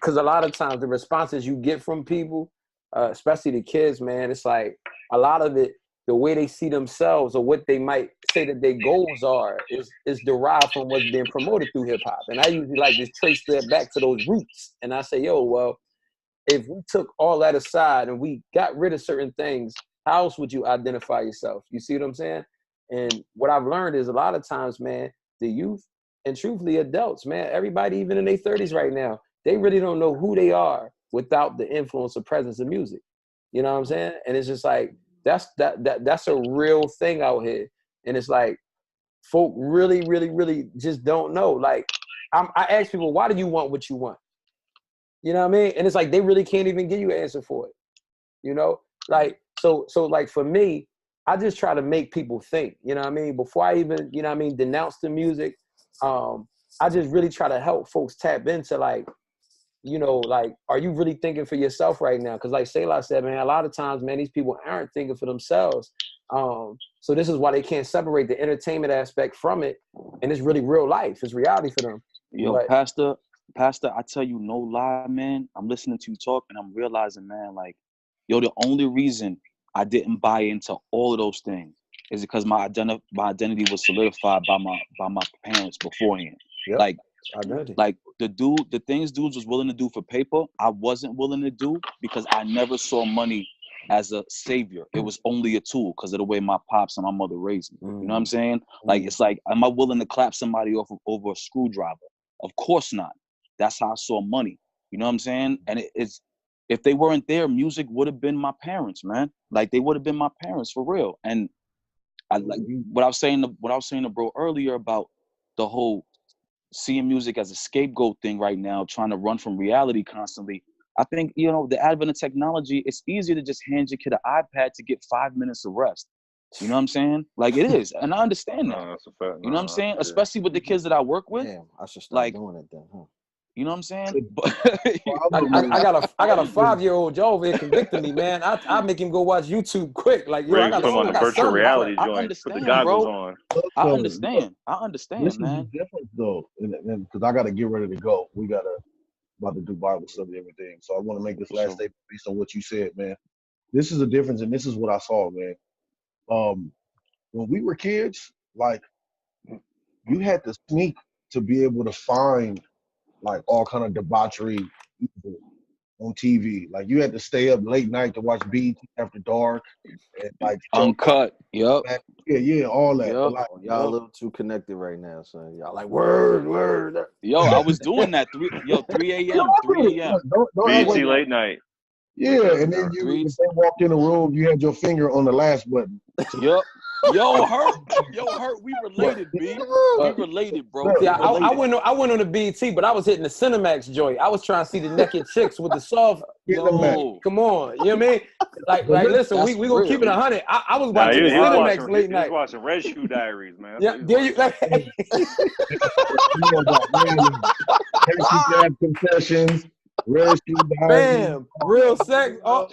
because a lot of times the responses you get from people, especially the kids, man, it's like a lot of it, the way they see themselves or what they might say that their goals are is derived from what's being promoted through hip hop. And I usually like to trace that back to those roots. And I say, yo, well, if we took all that aside and we got rid of certain things, how else would you identify yourself? You see what I'm saying? And what I've learned is a lot of times, man, the youth and truthfully adults, man, everybody even in their 30s right now, they really don't know who they are without the influence or presence of music. You know what I'm saying? And it's just like, that's a real thing out here. And it's like, folk really, really, really just don't know. Like, I ask people, why do you want what you want? You know what I mean? And it's like, they really can't even give you an answer for it. You know? Like, so like for me, I just try to make people think, you know what I mean? Before I even, you know what I mean, denounce the music, I just really try to help folks tap into like, you know, like, are you really thinking for yourself right now? Because like Selah said, man, a lot of times, man, these people aren't thinking for themselves. So this is why they can't separate the entertainment aspect from it. And it's really real life. It's reality for them. Yo, but, Pastor, I tell you no lie, man. I'm listening to you talk and I'm realizing, man, like, yo, the only reason I didn't buy into all of those things is because my identity was solidified by my parents beforehand. Yep. Like the things dudes was willing to do for paper, I wasn't willing to do because I never saw money as a savior. It was only a tool because of the way my pops and my mother raised me. You know what I'm saying? Like, it's like, am I willing to clap somebody off over a screwdriver? Of course not. That's how I saw money. You know what I'm saying? And it's, if they weren't there, music would have been my parents, man. Like, they would have been my parents for real. And I like what I was saying to bro earlier about the whole seeing music as a scapegoat thing right now, trying to run from reality constantly. I think, you know, the advent of technology, it's easier to just hand your kid an iPad to get 5 minutes of rest. You know what I'm saying? Like, it is. And I understand that. That's a fact. You know what I'm saying? Yeah. Especially with the kids that I work with. Damn, I should start doing it then, huh? You know what I'm saying? But I got a 5-year-old Joe over here convicting me, man. I make him go watch YouTube quick. Like, yo, I got put him on the virtual reality I joint. understand, Put the goggles bro. on. I understand, this man. Is the difference though, and because I got to get ready to go. We about to do Bible study and everything. So I want to make this last statement based on what you said, man. This is a difference, and this is what I saw, man. When we were kids, like, you had to sneak to be able to find like all kind of debauchery on TV. Like, you had to stay up late night to watch B.E.T after dark, and like uncut. Yep. Yeah, all that. Yep. But like, y'all a little too connected right now, son. Y'all like word. Yo, I was doing that 3 a.m. B.E.T late night. Yeah, and then you walked in the room, you had your finger on the last button. Yep. Yo, Hurt, we related, B. We related, bro. Yeah, I went on the B.E.T, but I was hitting the Cinemax joint. I was trying to see the naked chicks with the soft. No. Come on, you know what I mean? Like listen, we gonna keep it 100. I was watching the Cinemax late night. He was watching Red Shoe Diaries, man. Yeah, there you. Confessions. Red Shoe Diaries. Bam, real sex. Oh.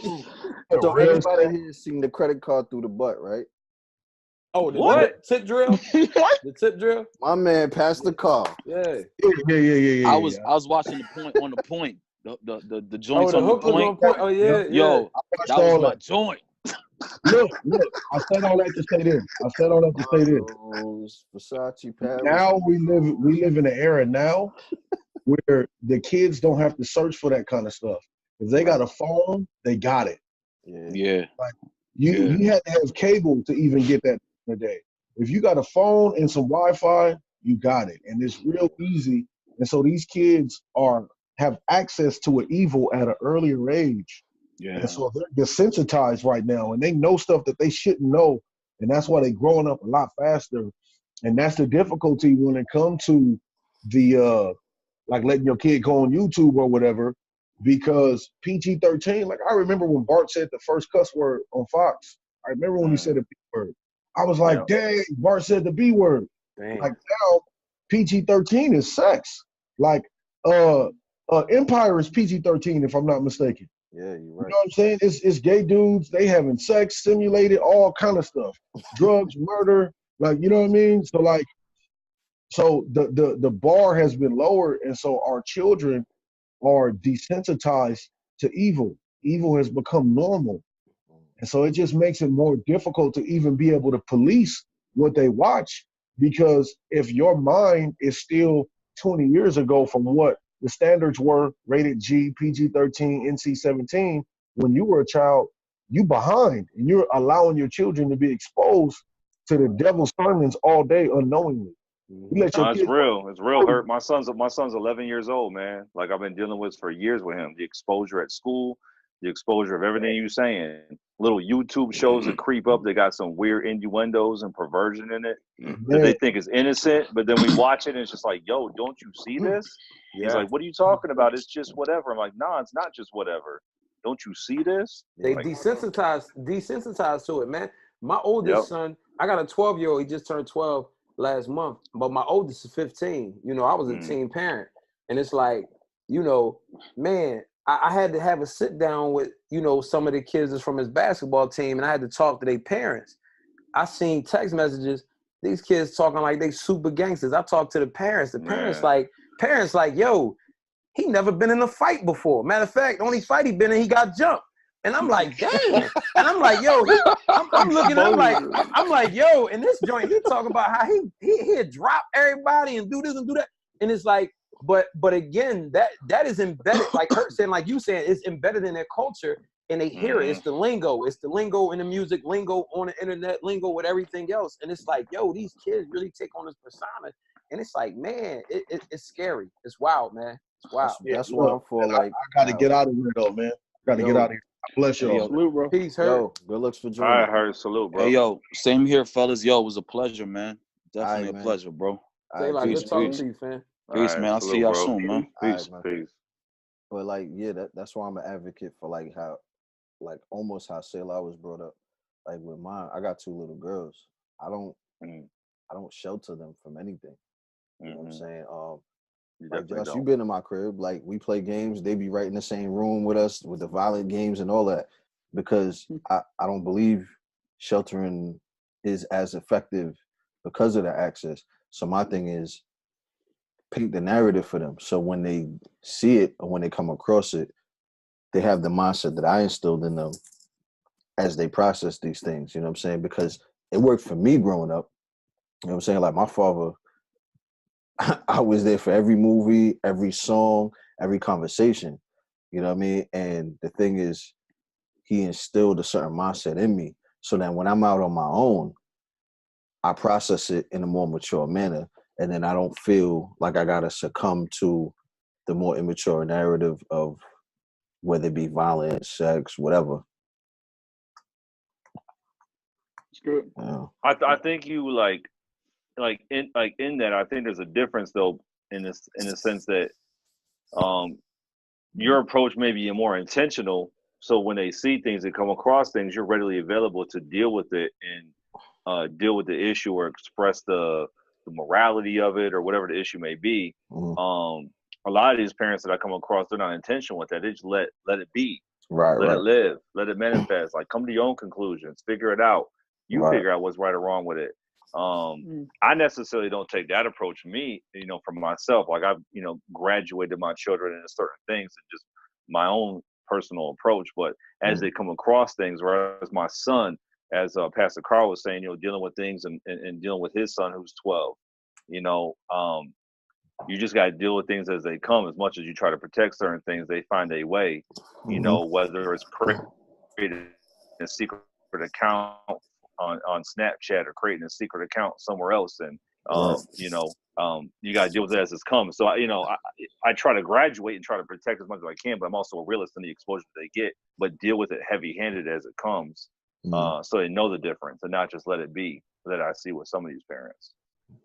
So everybody here seen the credit card through the butt, right? Oh, what? Tip drill? What? The tip drill? My man passed the car. Yeah. I was watching the point on the point. The joints the on the point. Oh yeah. Yo, that was my joint. Look, I said all that to say this. Versace Paris. Now we live in an era now where the kids don't have to search for that kind of stuff. If they got a phone, they got it. Yeah. Like, you had to have cable to even get that today. If you got a phone and some Wi-Fi, you got it, and it's real easy. And so these kids have access to an evil at an earlier age. Yeah. And so they're desensitized right now, and they know stuff that they shouldn't know, and that's why they're growing up a lot faster. And that's the difficulty when it comes to the like letting your kid go on YouTube or whatever, because PG-13. Like, I remember when Bart said the first cuss word on Fox. I remember when he said the B word. I was like, dang, Bart said the B word. Dang. Like, now PG-13 is sex. Like, Empire is PG-13 if I'm not mistaken. Yeah, you're right. You know what I'm saying? It's gay dudes, they having sex, simulated, all kind of stuff. Drugs, murder, like, you know what I mean? So like, so the bar has been lowered, and so our children are desensitized to evil. Evil has become normal. And so it just makes it more difficult to even be able to police what they watch, because if your mind is still 20 years ago from what the standards were, rated G, PG-13, NC-17, when you were a child, you behind, and you're allowing your children to be exposed to the devil's sermons all day unknowingly. You let your No, it's kids real. It's real hurt. My son's 11 years old, man. Like I've been dealing with for years with him. The exposure at school, the exposure of everything you saying. Little YouTube shows that creep up. They got some weird innuendos and perversion in it that they think is innocent. But then we watch it and it's just like, yo, don't you see this? He's like, what are you talking about? It's just whatever. I'm like, nah, it's not just whatever. Don't you see this? They like, desensitized to it, man. My oldest son, I got a 12-year-old. He just turned 12 last month, but my oldest is 15. You know, I was a teen parent, and it's like, you know, man, I had to have a sit down with, you know, some of the kids that's from his basketball team, and I had to talk to their parents. I seen text messages, these kids talking like they super gangsters. I talked to the parents. The parents like, yo, he never been in a fight before. Matter of fact, the only fight he been in, he got jumped. And I'm like, damn. And I'm like, yo, I'm looking, I'm like, yo, in this joint, he talking about how he'd drop everybody and do this and do that. And it's like, but again, that is embedded, like Kurt saying, like you saying, it's embedded in their culture, and they hear it. It's the lingo. It's the lingo in the music, lingo on the internet, lingo with everything else. And it's like, yo, these kids really take on this persona. And it's like, man, it's scary. It's wild, man. It's wild. That's why I'm for like. I gotta get out of here though, man. Gotta get out of here. Bless you. Salute, bro. Peace, Hurt. Good looks for joining. All right, Hurt. Salute, bro. Hey, yo, same here, fellas. Yo, it was a pleasure, man. Definitely a pleasure, bro. Say like, good talking to you, fam. Peace, man. I'll see y'all soon, man. Peace, peace. But like, yeah, that's why I'm an advocate for like how, like almost how Selah was brought up. Like with mine, I got 2 little girls. I don't shelter them from anything. You know what I'm saying? Like Josh, you've been in my crib. Like we play games, they be right in the same room with us with the violent games and all that. Because I don't believe sheltering is as effective because of the access. So my thing is paint the narrative for them. So when they see it or when they come across it, they have the mindset that I instilled in them as they process these things. You know what I'm saying? Because it worked for me growing up. You know what I'm saying? Like my father, I was there for every movie, every song, every conversation. You know what I mean? And the thing is, he instilled a certain mindset in me so that when I'm out on my own, I process it in a more mature manner. And then I don't feel like I got to succumb to the more immature narrative of whether it be violence, sex, whatever. It's good. Yeah. I think you in that, I think there's a difference though in the sense that your approach may be more intentional. So when they see things and come across things, you're readily available to deal with it and deal with the issue or express the morality of it or whatever the issue may be. A lot of these parents that I come across, they're not intentional with that. They just let it be. Let it live. Let it manifest. Like come to your own conclusions. Figure it out. You figure out what's right or wrong with it. I necessarily don't take that approach. Me, for myself, like I've, graduated my children into certain things and just my own personal approach. But as they come across things, whereas my son, as Pastor Carl was saying, dealing with things and dealing with his son who's 12, you just got to deal with things as they come. As much as you try to protect certain things, they find a way, whether it's creating a secret account on Snapchat or creating a secret account somewhere else. And, you got to deal with it as it's come. So, I try to graduate and try to protect as much as I can, but I'm also a realist in the exposure that they get, but deal with it heavy-handed as it comes. So they know the difference and not just let it be that I see with some of these parents.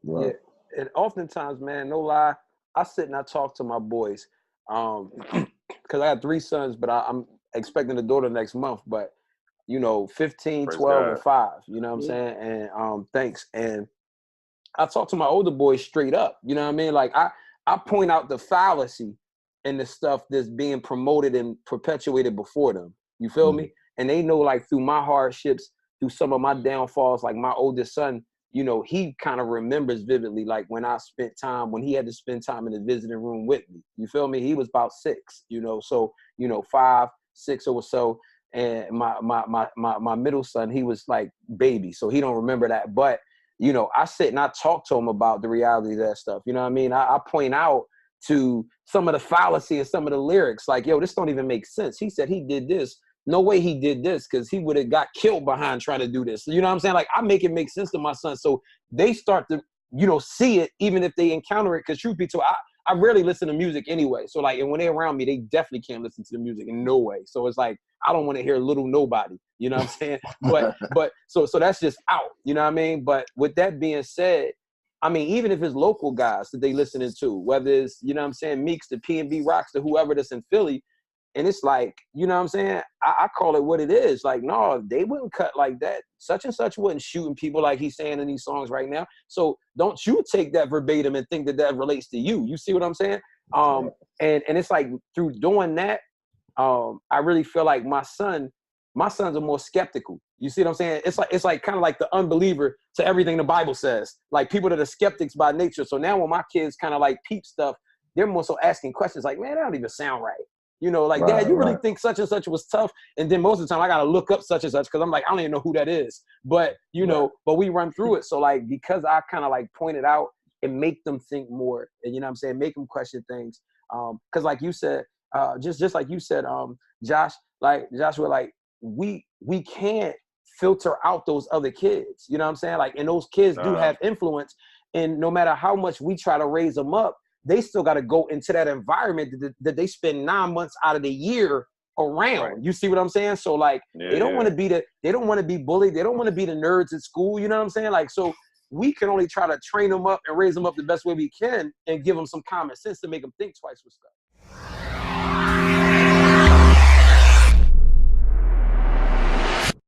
Yeah. And oftentimes, man, no lie, I sit and I talk to my boys because I got 3 sons, but I'm expecting a daughter next month. But, 15, Praise 12, God. and 5, you know what I'm saying? And thanks. And I talk to my older boys straight up, you know what I mean? Like I point out the fallacy in the stuff that's being promoted and perpetuated before them. You feel me? And they know, like, through my hardships, through some of my downfalls, like my oldest son, you know, he kind of remembers vividly, like when he had to spend time in the visiting room with me. You feel me? He was about 6, you know, so, you know, 5, 6 or so. And my middle son, he was like baby, so he don't remember that. But, you know, I sit and I talk to him about the reality of that stuff. You know what I mean? I point out to some of the fallacy and some of the lyrics, like, yo, this don't even make sense. He said he did this. No way he did this, because he would have got killed behind trying to do this. You know what I'm saying? Like, I make it make sense to my son, so they start to, you know, see it even if they encounter it. Because truth be told, I rarely listen to music anyway. So like, and when they're around me, they definitely can't listen to the music in no way. So it's like, I don't want to hear Little Nobody. You know what I'm saying? But so that's just out. You know what I mean? But with that being said, I mean, even if it's local guys that they listening to, whether it's, you know what I'm saying, Meeks, the P&B Rocks, to whoever that's in Philly, and it's like, you know what I'm saying? I call it what it is. Like, no, they wouldn't cut like that. Such and such wasn't shooting people like he's saying in these songs right now. So don't you take that verbatim and think that that relates to you. You see what I'm saying? And it's like through doing that, I really feel like my sons are more skeptical. You see what I'm saying? It's like kind of like the unbeliever to everything the Bible says. Like people that are skeptics by nature. So now when my kids kind of like peep stuff, they're more so asking questions like, man, that don't even sound right. You know, like, Dad, you really think such and such was tough? And then most of the time I got to look up such and such because I'm like, I don't even know who that is. But, you know, but we run through it. So, like, because I kind of, like, point it out and make them think more. And, you know what I'm saying? Make them question things. Because, like you said, just like you said, Josh, we're like, we can't filter out those other kids. You know what I'm saying? Like, and those kids do have influence. And no matter how much we try to raise them up, they still got to go into that environment that they spend 9 months out of the year around. Right. You see what I'm saying? So like, they don't want to be they don't want to be bullied. They don't want to be the nerds at school. You know what I'm saying? Like, so we can only try to train them up and raise them up the best way we can and give them some common sense to make them think twice with stuff.